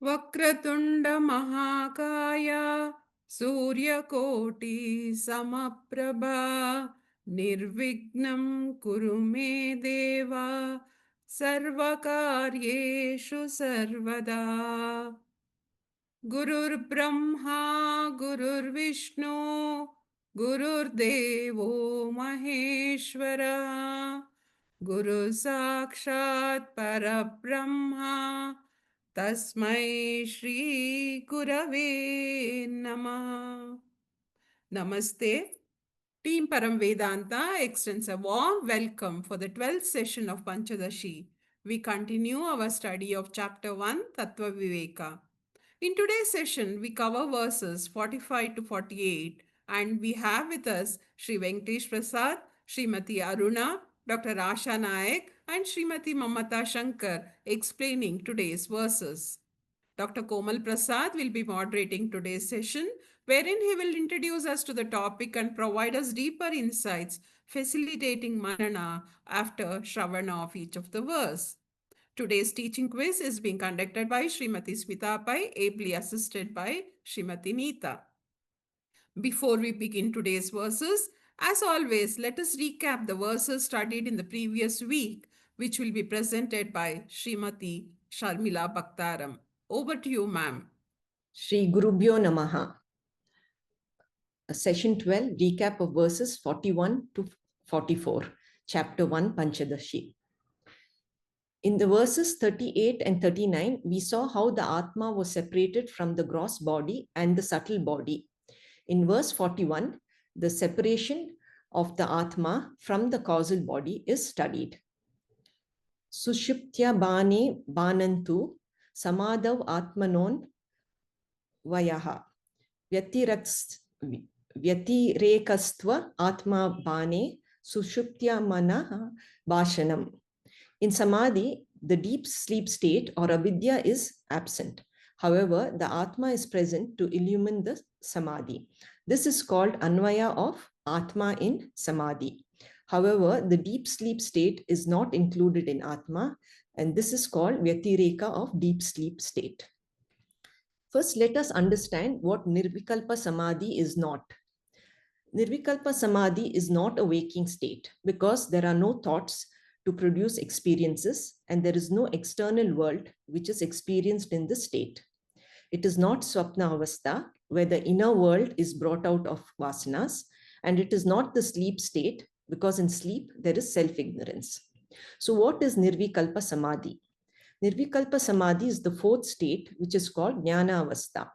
वक्रतुंड महाकाया सूर्यकोटि समप्रभा निर्विघ्नं कुरु मे देवा सर्वकार्येषु सर्वदा। गुरुर्ब्रह्मा गुरुर्विष्णु गुरुर्देवो महेश्वरा गुरु साक्षात् परब्रह्मा तस्मै श्री गुरवे नमः। Namaste. Team Param Vedanta extends a warm welcome for the 12th session of Panchadashi. We continue our study of Chapter 1, Tattva Viveka. In today's session, we cover verses 45 to 48, and we have with us Sri Venkatesh Prasad, Srimati Aruna, Dr. Asha Nayak, and Srimati Mamata Shankar explaining today's verses. Dr. Komal Prasad will be moderating today's session, wherein he will introduce us to the topic and provide us deeper insights, facilitating Manana after Shravana of each of the verse. Today's teaching quiz is being conducted by Srimati Smita Pai, ably assisted by Srimati Neeta. Before we begin today's verses, as always, let us recap the verses studied in the previous week, which will be presented by Srimati Sharmila Bhaktaram. Over to you, ma'am. Shri Gurubhyo Namaha. Session 12, recap of verses 41 to 44, chapter 1, Panchadashi. In the verses 38 and 39, we saw how the Atma was separated from the gross body and the subtle body. In verse 41, the separation of the Atma from the causal body is studied. Sushuptya bane banantu samadav atmanon vayaha vyatirekastva atma bane sushuptya mana bhashanam. In samadhi, the deep sleep state or avidya is absent. However, the Atma is present to illumine the samadhi. This is called Anvaya of Atma in samadhi. However, the deep sleep state is not included in Atma, and this is called Vyatireka of deep sleep state. First, let us understand what Nirvikalpa Samadhi is not. Nirvikalpa Samadhi is not a waking state because there are no thoughts to produce experiences, and there is no external world which is experienced in the state. It is not Swapna Avastha, where the inner world is brought out of vasanas, and it is not the sleep state, because in sleep there is self-ignorance. So what is Nirvikalpa Samadhi? Nirvikalpa Samadhi is the fourth state, which is called Jnana Avastha.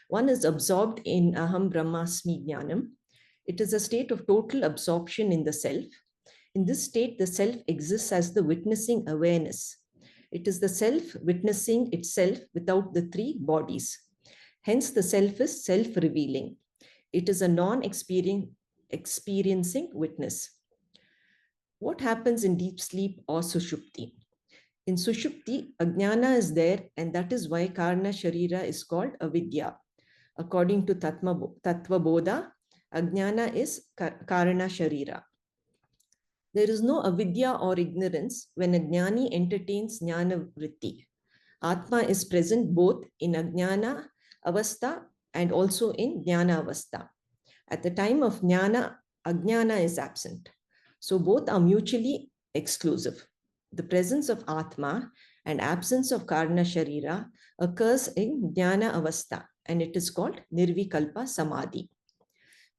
One is absorbed in Aham Brahmasmi Jnanam. It is a state of total absorption in the self. In this state, the self exists as the witnessing awareness. It is the self witnessing itself without the three bodies. Hence, the self is self-revealing. It is a non-experiencing witness. What happens in deep sleep or sushupti? In sushupti, ajnana is there, and that is why karna sharira is called avidya. According to Tattva Bodha, ajnana is karna sharira. There is no avidya or ignorance when a jnani entertains jnana vritti. Atma is present both in ajnana avastha and also in jnana avastha. At the time of jnana, ajnana is absent. So both are mutually exclusive. The presence of Atma and absence of karna sharira occurs in jnana avastha, and it is called Nirvikalpa Samadhi.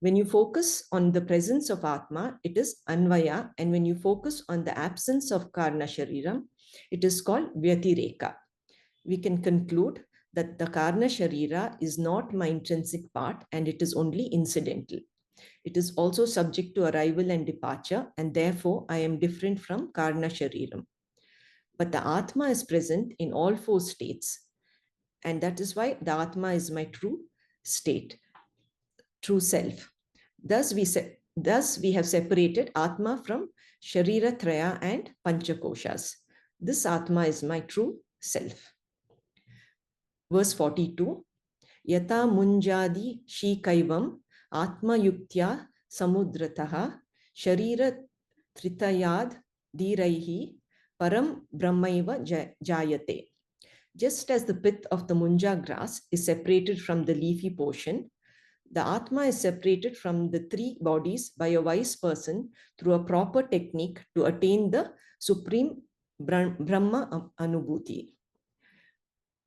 When you focus on the presence of Atma, it is Anvaya, and when you focus on the absence of Karna Shariram, it is called Vyatireka. We can conclude that the Karna Sharira is not my intrinsic part, and it is only incidental. It is also subject to arrival and departure, and therefore I am different from Karna Shariram. But the Atma is present in all four states, and that is why the Atma is my true state, true self. Thus we have separated Atma from Sharira Traya and Panchakoshas. This Atma is my true self. Verse 42, Yata munjadi shikaivam Atma yuktya samudrataha Sharira tritayad diraihi Param Brahmaiva jayate. Just as the pith of the munja grass is separated from the leafy portion, the Atma is separated from the three bodies by a wise person through a proper technique to attain the supreme Brahma Anubhuti.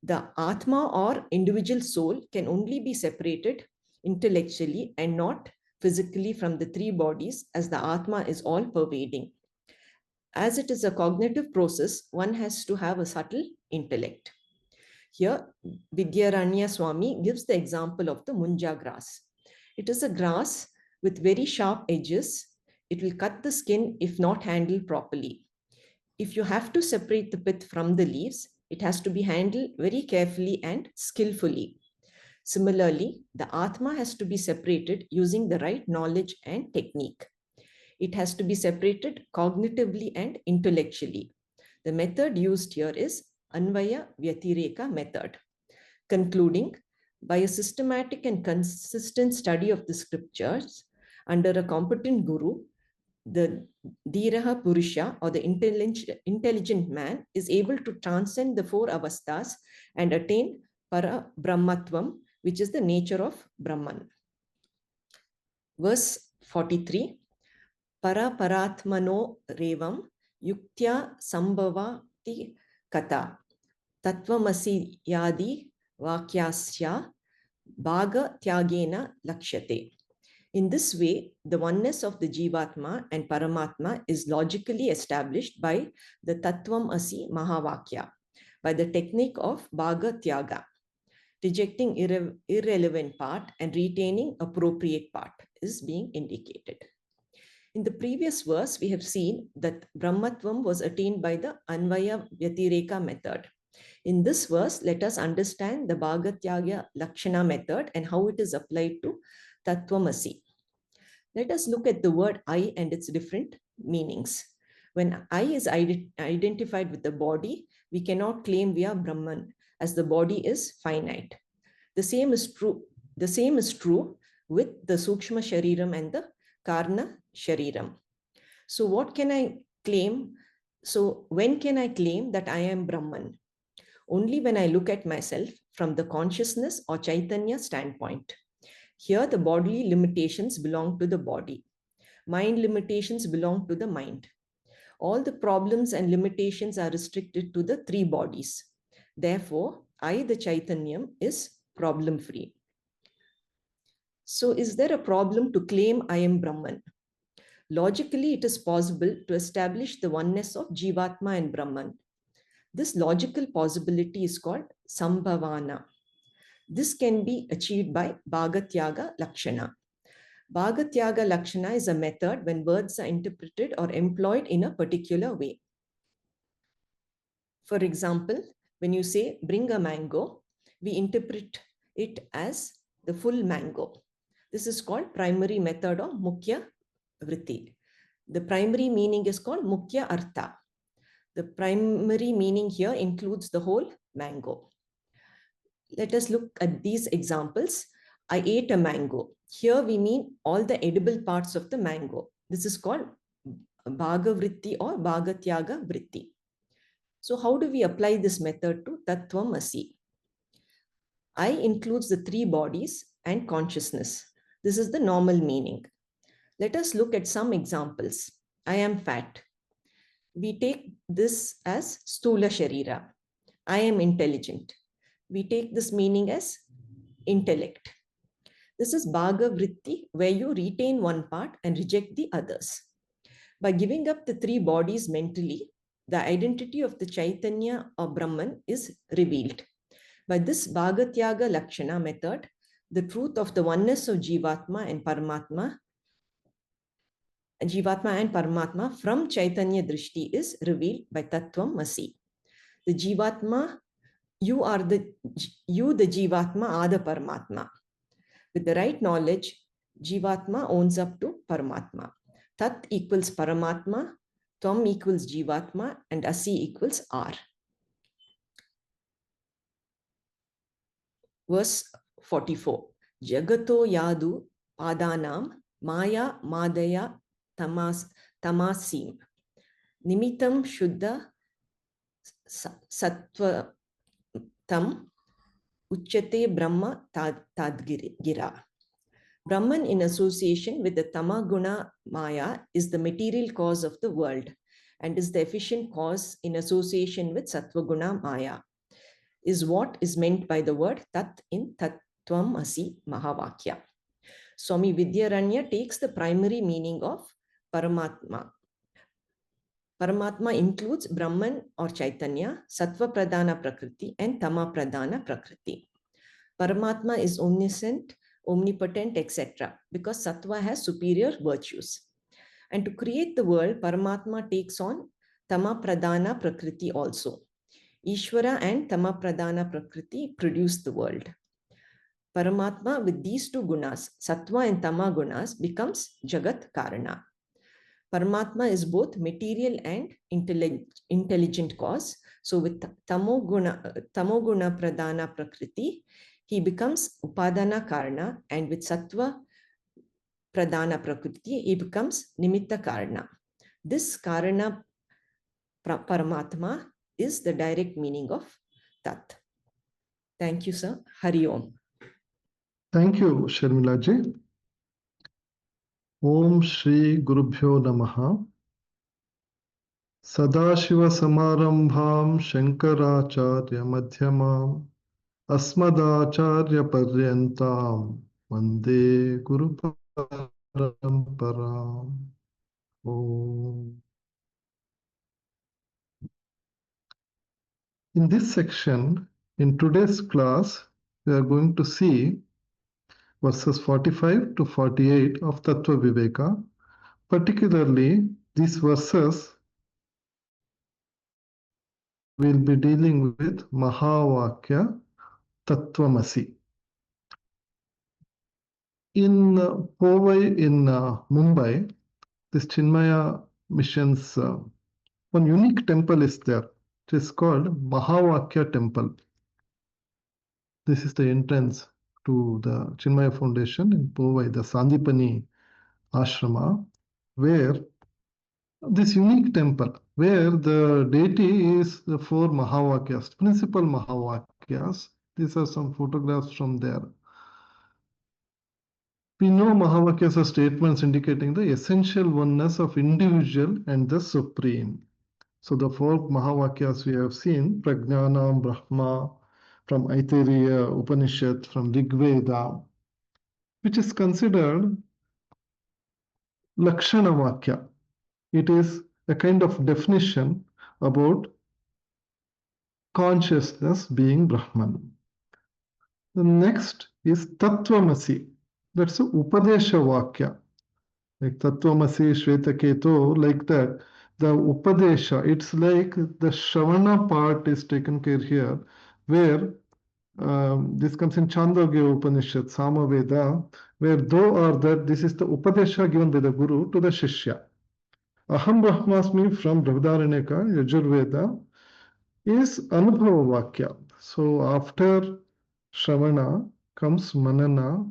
The Atma or individual soul can only be separated intellectually and not physically from the three bodies, as the Atma is all pervading. As it is a cognitive process, one has to have a subtle intellect. Here, Vidyaranya Swami gives the example of the munja grass. It is a grass with very sharp edges. It will cut the skin if not handled properly. If you have to separate the pith from the leaves, it has to be handled very carefully and skillfully. Similarly, the Atma has to be separated using the right knowledge and technique. It has to be separated cognitively and intellectually. The method used here is Anvaya Vyatireka method. Concluding, by a systematic and consistent study of the scriptures under a competent guru, the Dhiraha Purusha or the intelligent man is able to transcend the four avasthas and attain Para Brahmatvam, which is the nature of Brahman. Verse 43, Para Paratmano Revam Yuktya Sambhavati Kata Tat Tvam Asi Yadi Vakyasya Bhaga Tyagena Lakshate. In this way, the oneness of the Jivatma and Paramatma is logically established by the Tat Tvam Asi Mahavakya, by the technique of Bhaga Tyaga, rejecting irrelevant part and retaining appropriate part is being indicated. In the previous verse, we have seen that Brahmatvam was attained by the Anvaya Vyatireka method. In this verse, let us understand the Bhaga Tyaga Lakshana method and how it is applied to Tat Tvam Asi. Let us look at the word I and its different meanings. When I is identified with the body, we cannot claim we are Brahman, as the body is finite. The same is true with the Sukshma Shariram and the Karna Shariram. So what can I claim? So when can I claim that I am Brahman? Only when I look at myself from the consciousness or Chaitanya standpoint. Here, the bodily limitations belong to the body. Mind limitations belong to the mind. All the problems and limitations are restricted to the three bodies. Therefore, I, the Chaitanyam, is problem-free. So, is there a problem to claim I am Brahman? Logically, it is possible to establish the oneness of Jivatma and Brahman. This logical possibility is called Sambhavana. This can be achieved by Bhaga Tyaga Lakshana. Bhaga Tyaga Lakshana is a method when words are interpreted or employed in a particular way. For example, when you say bring a mango, we interpret it as the full mango. This is called primary method or Mukhya Vritti. The primary meaning is called Mukhya Artha. The primary meaning here includes the whole mango. Let us look at these examples. I ate a mango. Here we mean all the edible parts of the mango. This is called Bhaga Vritti or Bhaga Tyaga Vritti. So how do we apply this method to Tat Tvam Asi? I includes the three bodies and consciousness. This is the normal meaning. Let us look at some examples. I am fat. We take this as Stula Sharira. I am intelligent. We take this meaning as intellect. This is Bhaga Vritti, where you retain one part and reject the others. By giving up the three bodies mentally, the identity of the Chaitanya or Brahman is revealed. By this Bhaga Tyaga Lakshana method, the truth of the oneness of Jivatma and Paramatma from Chaitanya Drishti is revealed by Tat Tvam Asi. The Jivatma, the Jivatma are the Paramatma. With the right knowledge, Jivatma owns up to Paramatma. Tat equals Paramatma, Tvam equals Jivatma, and Asi equals R. Verse 44. Jagato yadu padanam maya madaya tamasim nimitam shuddha sattva tam uchyate Brahma tadgira. Brahman in association with the Tamaguna Maya is the material cause of the world and is the efficient cause in association with Sattvaguna Maya, is what is meant by the word Tat in Tat Tvam Asi Mahavakya. Swamy Vidyaranya takes the primary meaning of Paramatma. Paramatma includes Brahman or Chaitanya, Sattva Pradhana Prakriti, and Tama Pradhana Prakriti. Paramatma is omniscient, omnipotent, etc., because Sattva has superior virtues. And to create the world, Paramatma takes on Tama Pradhana Prakriti also. Ishvara and Tama Pradhana Prakriti produce the world. Paramatma with these two gunas, Sattva and Tama gunas, becomes Jagat Karana. Paramatma is both material and intelligent cause. So with Tamoguna Pradhana Prakriti, he becomes Upadana Karana, and with Sattva Pradhana Prakriti, he becomes Nimitta Karana. This Karana Paramatma is the direct meaning of Tat. Thank you, sir. Hari Om. Thank you, Sharmilaji. Om Shri Gurubhyo Namaha. Sadashiva Samarambham Shankaracharya Madhyamam Asmadacharya Paryantam Vande Guru Paramparam. Om. In this section, in today's class, we are going to see verses 45 to 48 of Tattva Viveka. Particularly, these verses will be dealing with Mahavakya Tat Tvam Asi. In Powai in Mumbai, this Chinmaya mission's one unique temple is there. It is called Mahavakya Temple. This is the entrance to the Chinmaya Foundation in Powai, the Sandipani Ashrama, where this unique temple, where the deity is the four Mahavakyas, principal Mahavakyas. These are some photographs from there. We know Mahavakyas are statements indicating the essential oneness of individual and the supreme. So the four Mahavakyas we have seen, Prajnanam, Brahma, from Aitareya Upanishad, from Rig Veda, which is considered Lakshana Vakya. It is a kind of definition about consciousness being Brahman. The next is Tat Tvam Asi. That's a Upadesha Vakya. Like Tat Tvam Asi, Shvetaketu, like that. The Upadesha, it's like the Shravana part is taken care here, where this comes in Chandogya Upanishad, Samaveda, where though or that, this is the Upadesha given by the Guru to the Shishya. Aham Brahmasmi from Brihadaranyaka, Yajurveda, is Anubhava Vakya. So after Shravana comes Manana.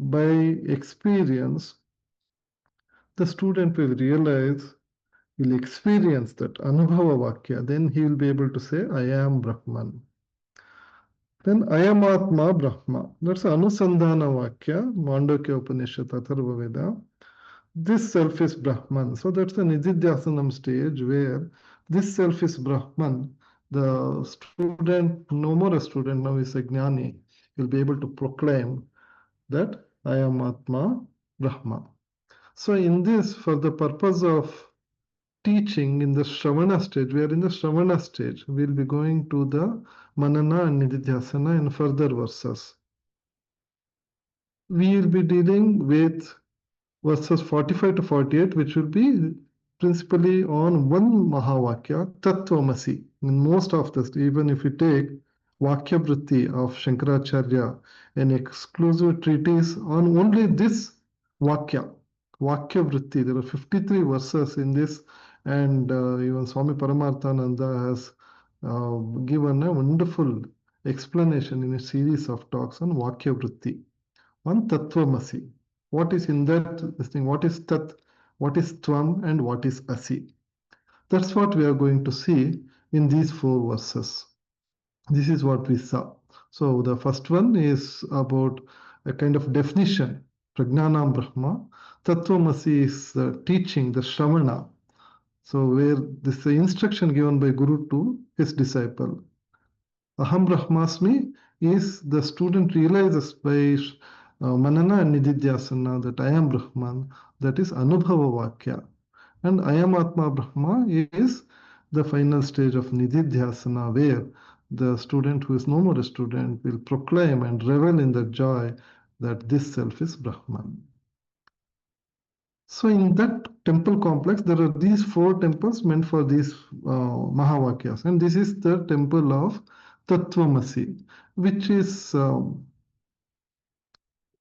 By experience, the student will realize, will experience that Anubhava Vakya, then he will be able to say, I am Brahman. Then I am Atma Brahma. That's Anusandhana Vakya, Mandukya Upanishad, Atharva Veda. This self is Brahman. So that's the Nididhyasanam stage where this self is Brahman. The student, no more a student, now is a Jnani, will be able to proclaim that I am Atma Brahma. So in this, for the purpose of teaching in the Shravana stage, we are in the Shravana stage. We'll be going to the Manana and Nididhyasana in further verses. We will be dealing with verses 45 to 48, which will be principally on one Mahavakya, Tat Tvam Asi. In most of this, even if we take Vakya Vritti of Shankaracharya, an exclusive treatise on only this Vakya, Vakya Vritti, there are 53 verses in this, and even Swami Paramarthananda has given a wonderful explanation in a series of talks on Vakya Vritti. One Tattvamasi. What is in that this thing? What is Tat? What is Tvam? And what is Asi? That's what we are going to see in these four verses. This is what we saw. So the first one is about a kind of definition, Prajnanam Brahma. Tattvamasi is the teaching, the Shravana. So where this is the instruction given by Guru to his disciple. Aham Brahmasmi is the student realizes by Manana and Nididhyasana that I am Brahman, that is Anubhava Vakya. And I am Atma Brahma is the final stage of Nididhyasana, where the student who is no more a student will proclaim and revel in the joy that this self is Brahman. So in that temple complex, there are these four temples meant for these Mahavakyas. And this is the temple of Tattvamasi, which is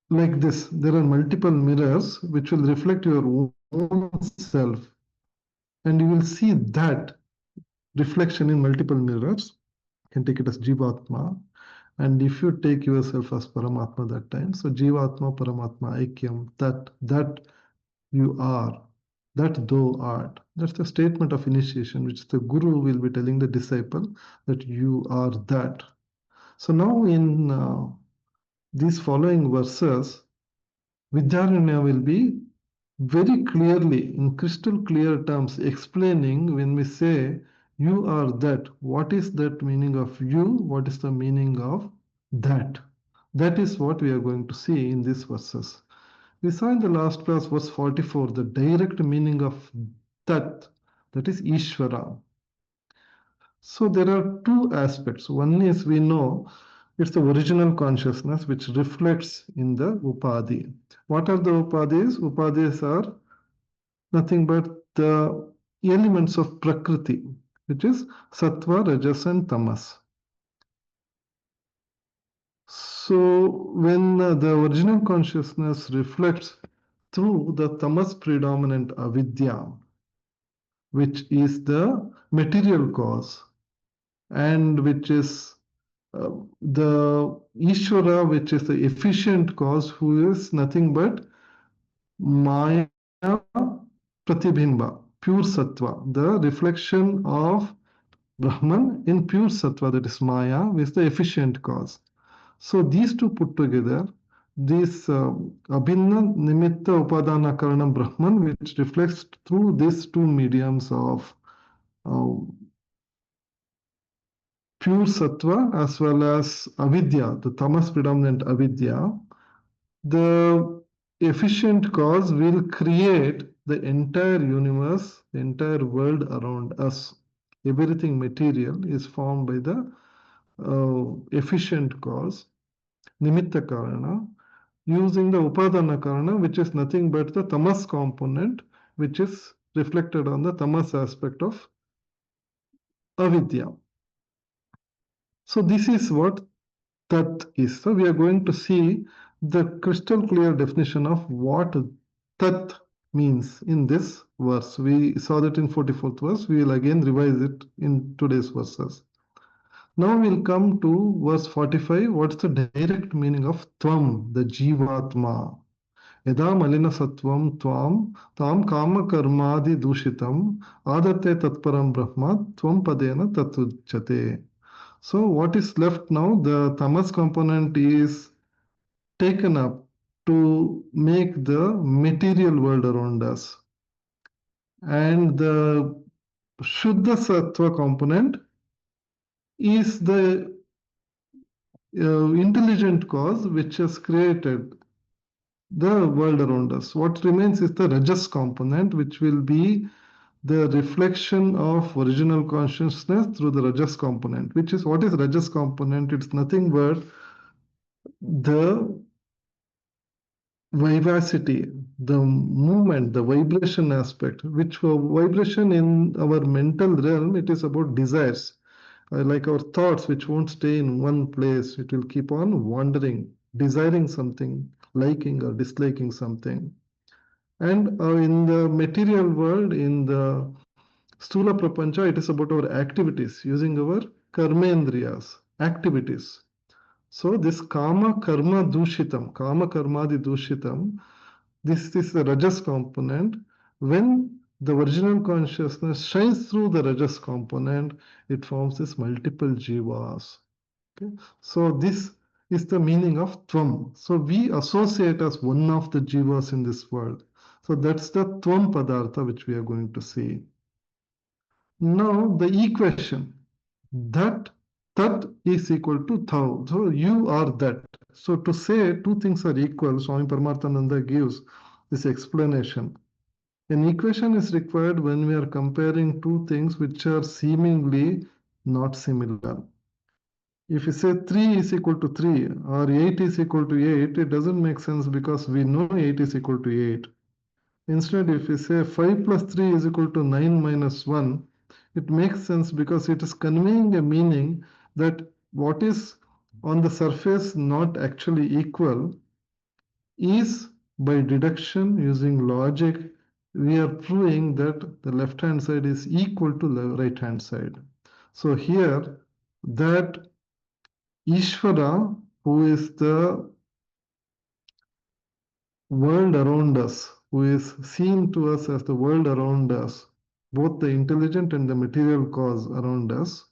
like this. There are multiple mirrors which will reflect your own self. And you will see that reflection in multiple mirrors. You can take it as Jivatma. And if you take yourself as Paramatma that time, so Jivatma, Paramatma, Aikyam, that you are, that thou art. That's the statement of initiation, which the Guru will be telling the disciple that you are that. So now in these following verses, Vidyaranya will be very clearly, in crystal clear terms, explaining when we say you are that, what is that meaning of you, what is the meaning of that. That is what we are going to see in these verses. We saw in the last class, verse 44, the direct meaning of Tat, that is Ishvara. So there are two aspects. One is we know it's the original consciousness which reflects in the Upadhi. What are the Upadhis? Upadhis are nothing but the elements of Prakriti, which is Sattva, Rajas, and Tamas. So when the original consciousness reflects through the tamas predominant avidya, which is the material cause, and which is the Ishvara, which is the efficient cause, who is nothing but Maya Pratibhimba, pure Sattva, the reflection of Brahman in pure Sattva, that is Maya, is the efficient cause. So these two put together, this Abhinna Nimitta Upadana Karanam Brahman, which reflects through these two mediums of uh, pure Sattva as well as Avidya, the tamas predominant Avidya, the efficient cause will create the entire universe, the entire world around us. Everything material is formed by the efficient cause, Nimitta Karana, using the Upadana Karana, which is nothing but the tamas component, which is reflected on the tamas aspect of avidya. So this is what Tat is. So we are going to see the crystal clear definition of what Tat means in this verse. We saw that in 44th verse. We will again revise it in today's verses. Now we'll come to verse 45. What's the direct meaning of Tvam, the Jivatma? यदा मलिनसत्वं त्वां तां कामकर्मादिदूषितम् आदत्ते तत्परं ब्रह्म त्वं पदेन तत्उच्यते. So what is left now? The tamas component is taken up to make the material world around us. And the Shuddha Sattva component is the intelligent cause which has created the world around us. What remains is the Rajas component, which will be the reflection of original consciousness through the Rajas component, which is what is Rajas component? It's nothing but the vivacity, the movement, the vibration aspect, which vibration in our mental realm, it is about desires. Like our thoughts, which won't stay in one place, it will keep on wandering, desiring something, liking or disliking something. And in the material world, in the Stula Prapancha, it is about our activities, using our karmendriyas, activities. So this kama karma dushitam, kama karmadi dushitam, this is the rajas component. When the original consciousness shines through the rajas component, it forms this multiple jivas. Okay? So this is the meaning of Tvam. So we associate as one of the jivas in this world. So that's the Tvam Padartha which we are going to see. Now the equation that Tat is equal to Thou. So you are that. So to say two things are equal, Swami Paramatma gives this explanation. An equation is required when we are comparing two things which are seemingly not similar. If you say 3 is equal to 3 or 8 is equal to 8, it doesn't make sense because we know 8 is equal to 8. Instead, if we say 5 plus 3 is equal to 9 minus 1, it makes sense because it is conveying a meaning that what is on the surface not actually equal is by deduction using logic, we are proving that the left hand side is equal to the right hand side. So here, that Ishvara, who is the world around us, who is seen to us as the world around us, both the intelligent and the material cause around us,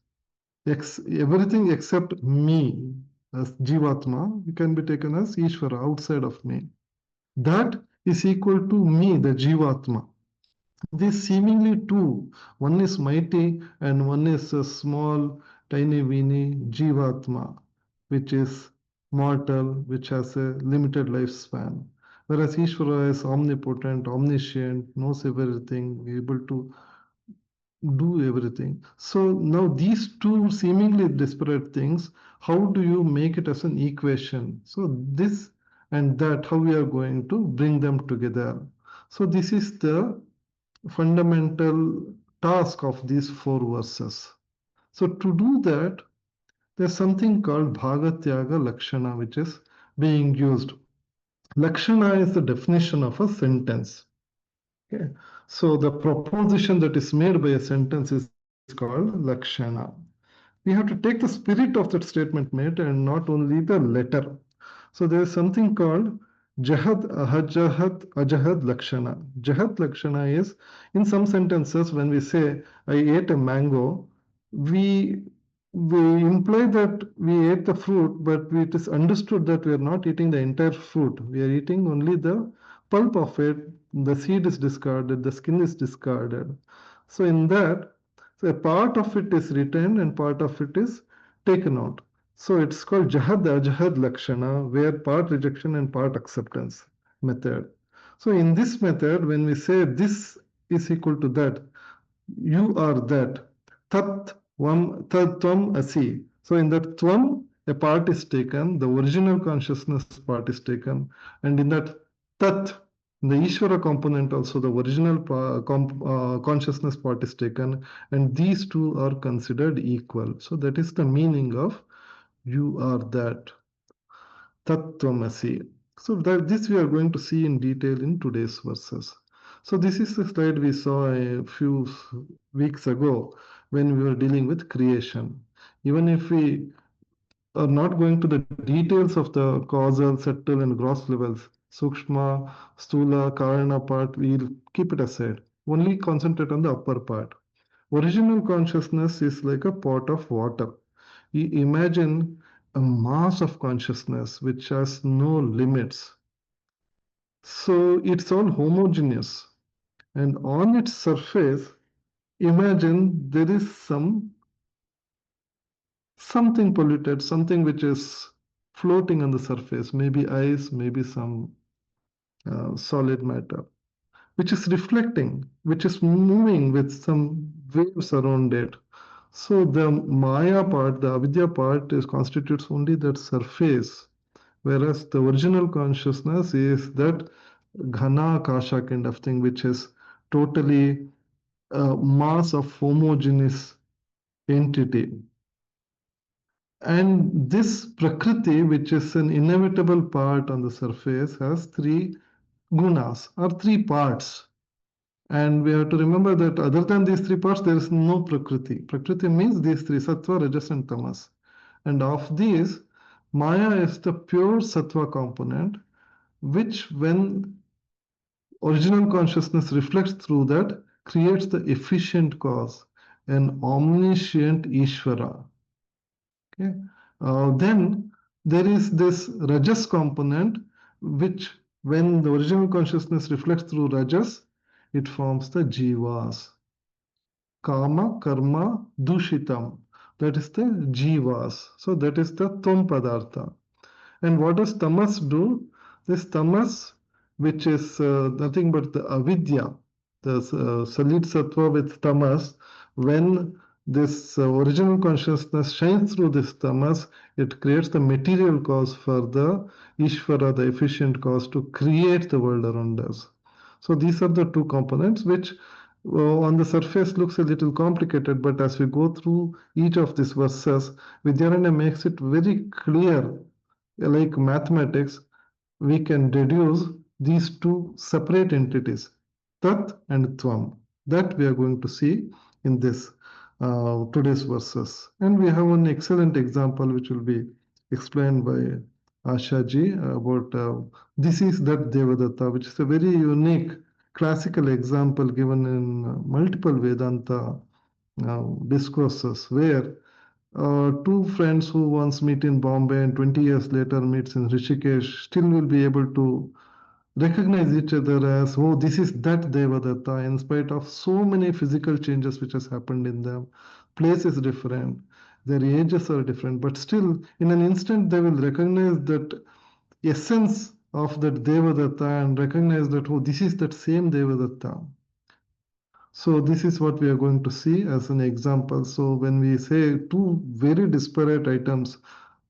everything except me as Jivatma can be taken as Ishvara outside of me. That is equal to me, the Jivatma. These seemingly two, one is mighty and one is a small, tiny, weeny Jivatma, which is mortal, which has a limited lifespan. Whereas Ishvara is omnipotent, omniscient, knows everything, able to do everything. So now these two seemingly disparate things, how do you make it as an equation? So this and that, how we are going to bring them together. So this is the fundamental task of these four verses. So to do that, there's something called Bhaga Tyaga Lakshana, which is being used. Lakshana is the definition of a sentence. Okay. So the proposition that is made by a sentence is called Lakshana. We have to take the spirit of that statement made and not only the letter. So there is something called Jahad, Ahajahat, Ajahad Lakshana. Jahad Lakshana is in some sentences when we say, I ate a mango, we we imply that we ate the fruit, but it is understood that we are not eating the entire fruit. We are eating only the pulp of it. The seed is discarded, the skin is discarded. So in that, so a part of it is retained and part of it is taken out. So it's called Jahad Ajahad Lakshana, where part rejection and part acceptance method. So in this method, when we say this is equal to that, you are that. Tat Tvam Asi. So in that Tvam, a part is taken, the original consciousness part is taken, and in that Tat, the Ishvara component also, the original consciousness part is taken, and these two are considered equal. So that is the meaning of you are that. Tat Tvam Asi. So that this we are going to see in detail in today's verses. So this is the slide we saw a few weeks ago when we were dealing with creation. Even if we are not going to the details of the causal, subtle, and gross levels, Sukshma, Stula, Karana part, we'll keep it aside. Only concentrate on the upper part. Original consciousness is like a pot of water. You imagine a mass of consciousness which has no limits. So it's all homogeneous. And on its surface, imagine there is something polluted, something which is floating on the surface, maybe ice, maybe some solid matter, which is reflecting, which is moving with some waves around it. So the Maya part, the Avidya part, is constitutes only that surface, whereas the original consciousness is that Ghana Kasha kind of thing, which is totally a mass of homogeneous entity. And this Prakriti, which is an inevitable part on the surface, has three gunas or three parts. And we have to remember that other than these three parts, there is no Prakriti. Prakriti means these three, Sattva, Rajas, and Tamas. And of these, Maya is the pure Sattva component, which when original consciousness reflects through that, creates the efficient cause, an omniscient Ishvara. Okay? Then there is this Rajas component, which when the original consciousness reflects through Rajas, it forms the Jivas. Kama, Karma, Dushitam. That is the Jivas. So that is the Tvam Padartha. And what does tamas do? This tamas, which is nothing but the avidya, the solid sattva with tamas, when this original consciousness shines through this tamas, it creates the material cause for the Ishvara, the efficient cause to create the world around us. So these are the two components which on the surface looks a little complicated, but as we go through each of these verses, Vidyaranya makes it very clear, like mathematics, we can deduce these two separate entities, Tat and Tvam. That we are going to see in this today's verses. And we have an excellent example which will be explained by Ashaji about this is that Devadatta, which is a very unique classical example given in multiple Vedanta discourses where two friends who once meet in Bombay and 20 years later meets in Rishikesh still will be able to recognize each other as, oh, this is that Devadatta, in spite of so many physical changes which has happened in them. Place is different, their ages are different, but still in an instant they will recognize that essence of that Devadatta and recognize that, oh, this is that same Devadatta. So this is what we are going to see as an example. So when we say two very disparate items,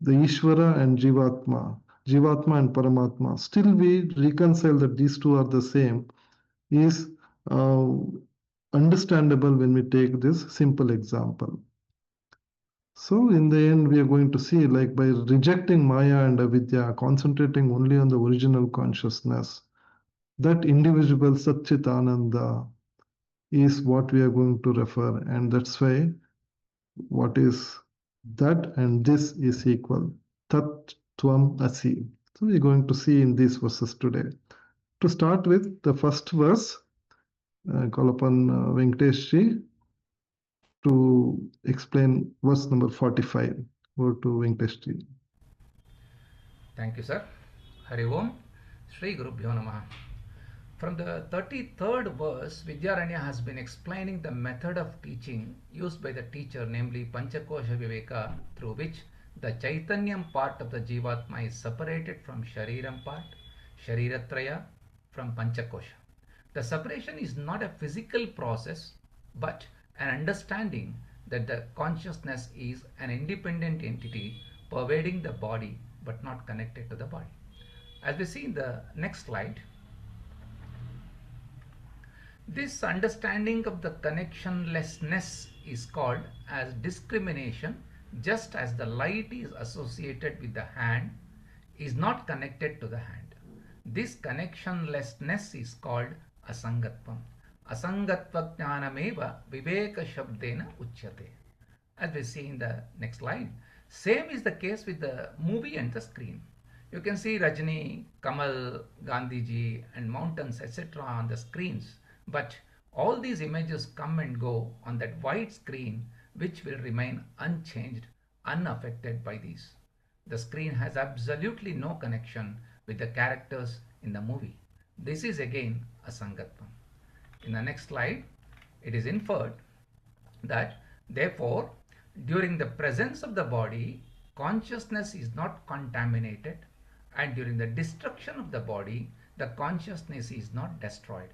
the Ishvara and Jivatma, Jivatma and Paramatma, still we reconcile that these two are the same, is uh, understandable when we take this simple example. So in the end, we are going to see, like by rejecting Maya and Avidya, concentrating only on the original consciousness, that indivisible Satchitananda is what we are going to refer, and that's why what is that and this is equal. Tat Tvam Asi. So we're going to see in these verses today. To start with, the first verse, call upon Venkatesh Ji to explain verse number 45. Over to Venkatesh Ji. Thank you, sir. Hari Om. Sri Gurubhyo Namaha. From the 33rd verse, Vidyaranya has been explaining the method of teaching used by the teacher, namely Panchakosha Viveka, through which the Chaitanyam part of the Jivatma is separated from Shariram part, Shariratraya from Panchakosha. The separation is not a physical process, but an understanding that the consciousness is an independent entity pervading the body but not connected to the body. As we see in the next slide, this understanding of the connectionlessness is called as discrimination, just as the light is associated with the hand is not connected to the hand. This connectionlessness is called asangatvam. Asangatva jnanameva viveka shabdena uchyate. As we see in the next slide, same is the case with the movie and the screen. You can see Rajni, Kamal, Gandhiji and mountains etc. on the screens, but all these images come and go on that white screen, which will remain unchanged, unaffected by these. The screen has absolutely no connection with the characters in the movie. This is again asangatvam. In the next slide, it is inferred that therefore during the presence of the body, consciousness is not contaminated, and during the destruction of the body, the consciousness is not destroyed.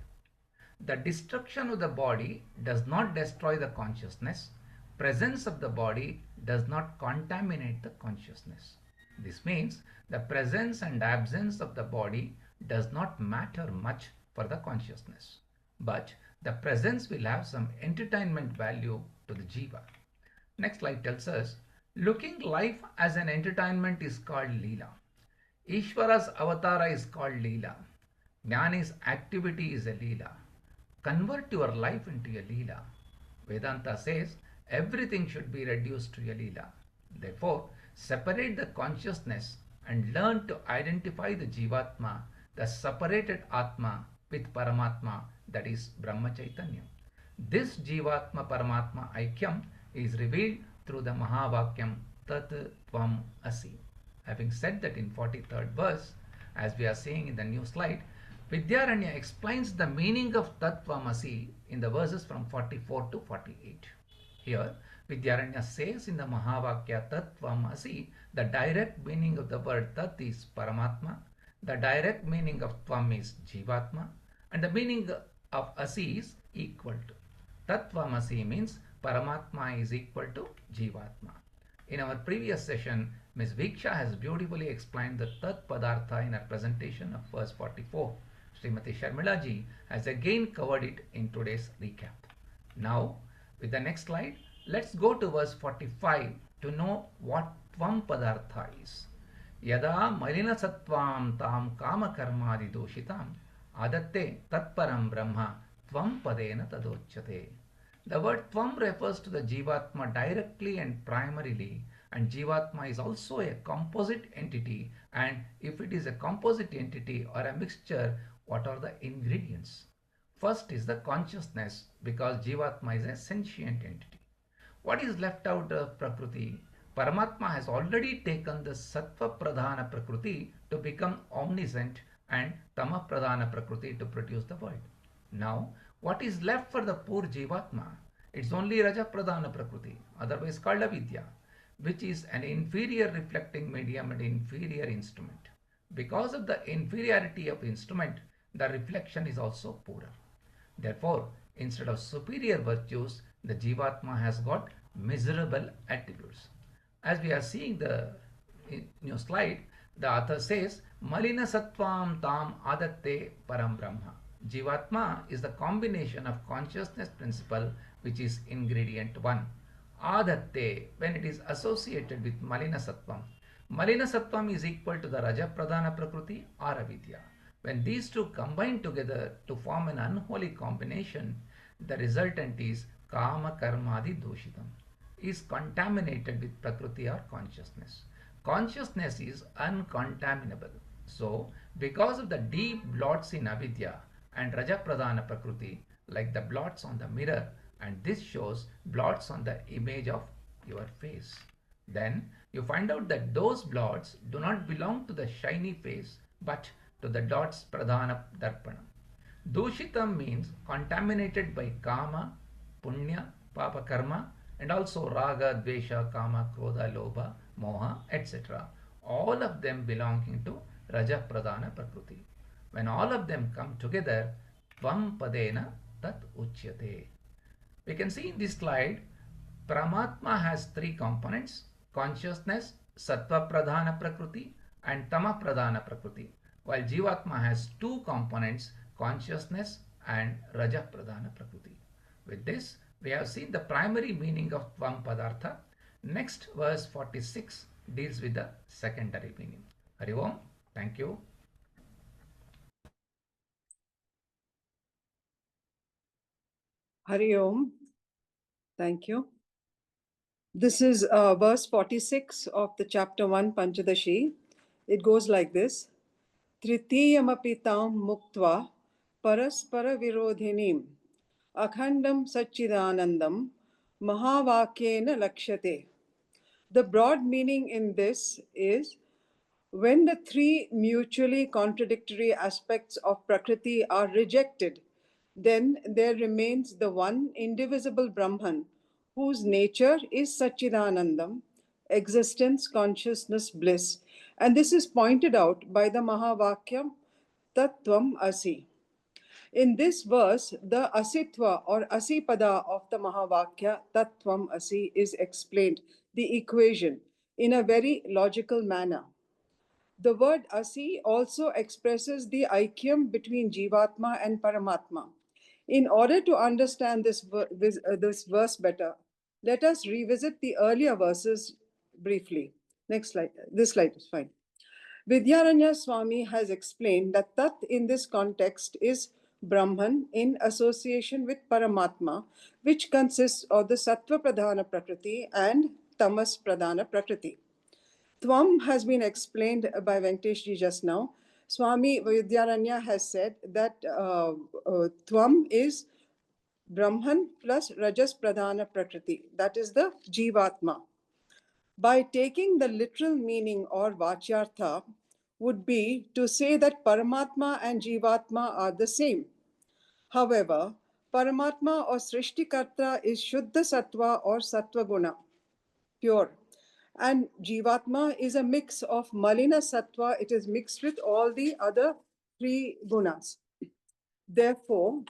The destruction of the body does not destroy the consciousness. Presence of the body does not contaminate the consciousness. This means the presence and absence of the body does not matter much for the consciousness. But the presence will have some entertainment value to the jiva. Next slide tells us, looking life as an entertainment is called Leela. Ishvara's avatara is called Leela. Jnani's activity is a Leela. Convert your life into a Leela. Vedanta says everything should be reduced to a Leela. Therefore, separate the consciousness and learn to identify the Jivatma, the separated Atma, with Paramatma, that is Brahma Chaitanya. This Jivatma Paramatma Aikyam is revealed through the Mahavakya Tat Tvam Asi. Having said that, in 43rd verse, as we are seeing in the new slide, Vidyaranya explains the meaning of Tat Tvam Asi in the verses from 44 to 48. Here, Vidyaranya says in the Mahavakya Tat Tvam Asi, the direct meaning of the word Tat is Paramatma, the direct meaning of Tvam is Jivatma, and the meaning of Asi is equal to. Tat Tvam Asi means Paramatma is equal to Jivatma. In our previous session, Ms. Viksha has beautifully explained the Tat Padartha in her presentation of verse 44. Srimati Sharmila ji has again covered it in today's recap. Now, with the next slide, let's go to verse 45 to know what Tvam Padartha is. Yada malina sattvam tam kama karmadi doshitam adatte tatparam brahma tvam padena tadochyate. The word Tvam refers to the Jivatma directly and primarily, and Jivatma is also a composite entity, and if it is a composite entity or a mixture, what are the ingredients? First is the consciousness, because Jivatma is a sentient entity. What is left out of Prakriti? Paramatma has already taken the Sattva Pradhana Prakriti to become omniscient and Tama Pradhana Prakriti to produce the world. Now, what is left for the poor Jivatma? It's only Raja Pradhana Prakriti, otherwise called Avidya, which is an inferior reflecting medium and inferior instrument. Because of the inferiority of instrument, the reflection is also poorer. Therefore, instead of superior virtues, the Jivatma has got miserable attributes. As we are seeing the new slide, the author says, Malina Sattvam Tam Adatte Param Brahma. Jivatma is the combination of consciousness principle, which is ingredient 1. Adatte, when it is associated with Malina Sattvam. Malina Sattvam is equal to the Raja Pradhana Prakriti or Avidya. When these two combine together to form an unholy combination, the resultant is Kama Karmadi Doshitam, is contaminated with Prakriti or consciousness. Consciousness is uncontaminable. So, because of the deep blots in Avidya and Raja Pradhana Prakriti, like the blots on the mirror, and this shows blots on the image of your face, then you find out that those blots do not belong to the shiny face, but to the dots pradhana darpana. Dushitam means contaminated by kama, punya, papa karma, and also raga, dvesha, kama, krodha, lobha, moha, etc. All of them belonging to raja pradhana prakriti. When all of them come together, tvam padena tat uchyate. We can see in this slide, Paramatma has three components: consciousness, Sattva Pradhana Prakriti, and Tama Pradhana Prakriti, while Jivatma has two components, consciousness and Raja Pradhana Prakriti. With this, we have seen the primary meaning of Tvam Padartha. Next, verse 46 deals with the secondary meaning. Hari Om. Thank you. Hari Om. Thank you. This is verse 46 of the chapter 1 Panchadashi. It goes like this. Tritiyamapi tam muktva paraspara virodhinim akhandam satchidanandam mahavakyena lakshyate. The broad meaning in this is, when the three mutually contradictory aspects of Prakriti are rejected, then there remains the one indivisible Brahman, whose nature is Satchidanandam, existence, consciousness, bliss. And this is pointed out by the Mahavakya, Tat Tvam Asi. In this verse, the Asitva or Asipada of the Mahavakya, Tat Tvam Asi, is explained, the equation, in a very logical manner. The word Asi also expresses the aikyam between Jivatma and Paramatma. In order to understand this verse better, let us revisit the earlier verses briefly. Next slide. This slide is fine. Vidyaranya Swami has explained that Tat in this context is Brahman in association with Paramatma, which consists of the Sattva Pradhana Prakriti and Tamas Pradhana Prakriti. Tvam has been explained by Venkateshji just now. Swami Vidyaranya has said that Tvam is Brahman plus Rajas Pradhana Prakriti, that is the Jivatma. By taking the literal meaning or Vachyartha would be to say that Paramatma and Jivatma are the same. However, Paramatma or Srishtikarta is Shuddha Sattva or Sattva Guna, pure. And Jivatma is a mix of Malina Sattva. It is mixed with all the other three gunas. Therefore,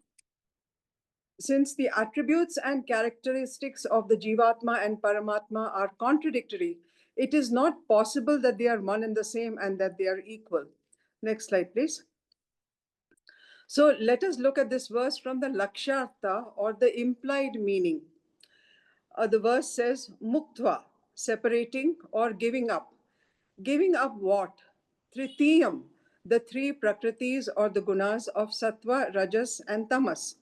since the attributes and characteristics of the Jivatma and Paramatma are contradictory, it is not possible that they are one and the same and that they are equal. Next slide, please. So let us look at this verse from the Lakshyartha or the implied meaning. The verse says, Muktva, separating or giving up. Giving up what? Tritiyam, the three prakritis or the gunas of Sattva, Rajas, and Tamas.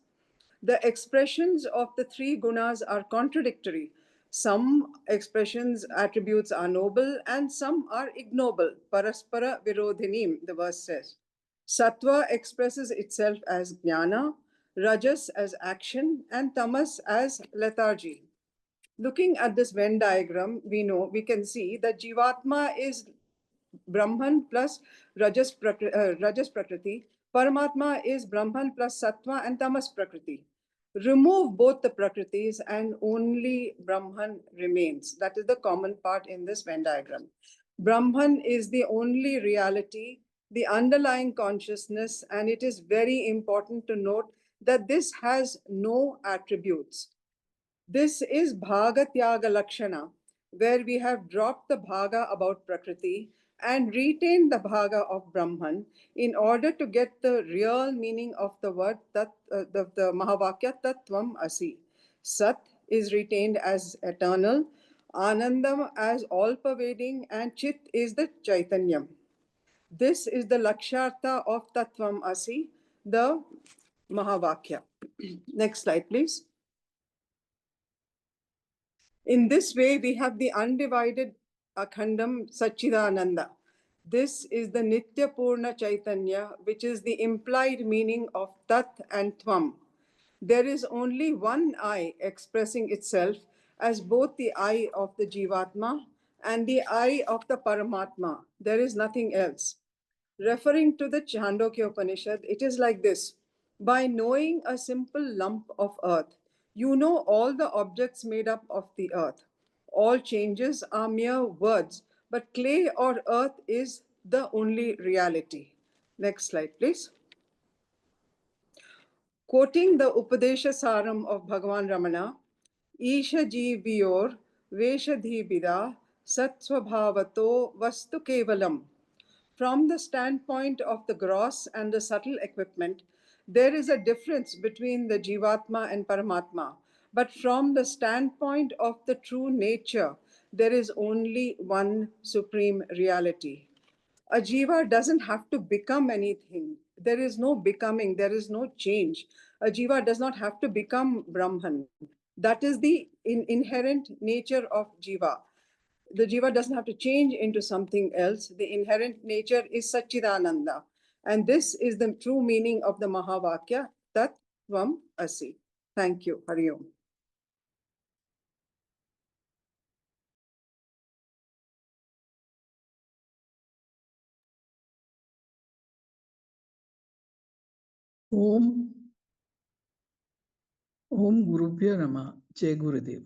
The expressions of the three gunas are contradictory. Some expressions, attributes are noble and some are ignoble. Paraspara virodhinim, the verse says. Sattva expresses itself as jnana, Rajas as action, and Tamas as lethargy. Looking at this Venn diagram, we can see that Jivatma is Brahman plus Rajas Prakriti. Paramatma is Brahman plus Sattva and Tamas Prakriti. Remove both the Prakritis and only Brahman remains. That is the common part in this Venn diagram. Brahman is the only reality, the underlying consciousness, and it is very important to note that this has no attributes. This is Bhaga Tyaga Lakshana, where we have dropped the Bhaga about Prakriti and retained the Bhaga of Brahman in order to get the real meaning of the word the Mahavakya Tat Tvam Asi. Sat is retained as eternal, Anandam as all-pervading, and Chit is the Chaitanyam. This is the Lakshyartha of Tat Tvam Asi, the Mahavakya. Next slide, please. In this way, we have the undivided Akhandam Satchidananda. This is the Nitya Purna Chaitanya, which is the implied meaning of Tat and Tvam. There is only one I expressing itself as both the I of the Jivatma and the I of the Paramatma. There is nothing else. Referring to the Chandogya Upanishad, it is like this. By knowing a simple lump of earth, you know all the objects made up of the earth. All changes are mere words, but clay or earth is the only reality. Next slide, please. Quoting the Upadesha Saram of Bhagavan Ramana, Isha Jiviyor Veshadhibida Satsvabhavato Vastu Kevalam. From the standpoint of the gross and the subtle equipment, there is a difference between the Jivatma and Paramatma. But from the standpoint of the true nature, there is only one supreme reality. A jiva doesn't have to become anything. There is no becoming, there is no change. A jiva does not have to become Brahman. That is the inherent nature of jiva. The jiva doesn't have to change into something else. The inherent nature is Satchidananda. And this is the true meaning of the Mahavakya, Tat Tvam Asi. Thank you. Hari Om. Om Om गुरुभ्यो नमः। जय गुरुदेव।